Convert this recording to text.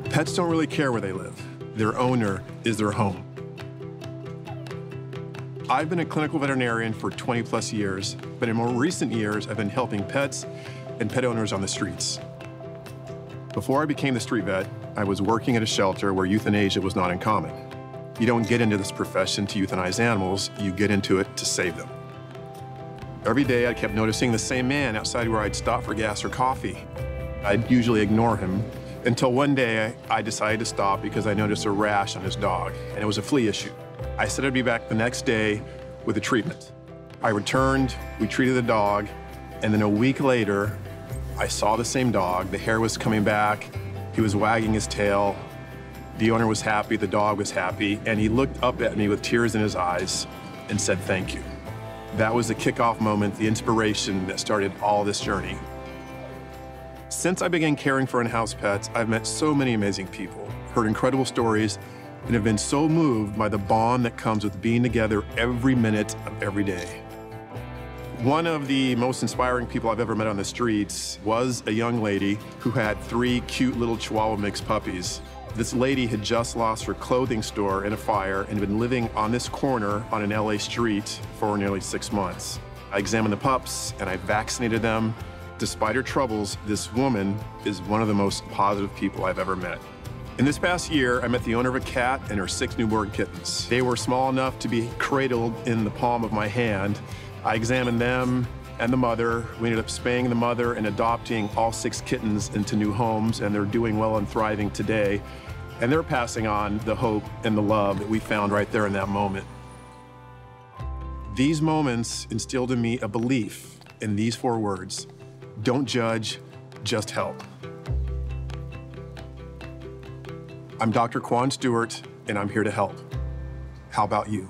Pets don't really care where they live. Their owner is their home. I've been a clinical veterinarian for 20+ years, but in more recent years, I've been helping pets and pet owners on the streets. Before I became the street vet, I was working at a shelter where euthanasia was not uncommon. You don't get into this profession to euthanize animals, you get into it to save them. Every day, I kept noticing the same man outside where I'd stop for gas or coffee. I'd usually ignore him, until one day I decided to stop because I noticed a rash on his dog, and it was a flea issue. I said I'd be back the next day with a treatment. I returned, we treated the dog, and then a week later, I saw the same dog. The hair was coming back, he was wagging his tail. The owner was happy, the dog was happy, and he looked up at me with tears in his eyes and said thank you. That was the kickoff moment, the inspiration that started all this journey. Since I began caring for in-house pets, I've met so many amazing people, heard incredible stories, and have been so moved by the bond that comes with being together every minute of every day. One of the most inspiring people I've ever met on the streets was a young lady who had 3 cute little Chihuahua mixed puppies. This lady had just lost her clothing store in a fire and had been living on this corner on an LA street for nearly 6 months. I examined the pups and I vaccinated them. Despite her troubles, this woman is one of the most positive people I've ever met. In this past year, I met the owner of a cat and her 6 newborn kittens. They were small enough to be cradled in the palm of my hand. I examined them and the mother. We ended up spaying the mother and adopting all 6 kittens into new homes, and they're doing well and thriving today. And they're passing on the hope and the love that we found right there in that moment. These moments instilled in me a belief in these 4 words: don't judge, just help. I'm Dr. Kwane Stewart, and I'm here to help. How about you?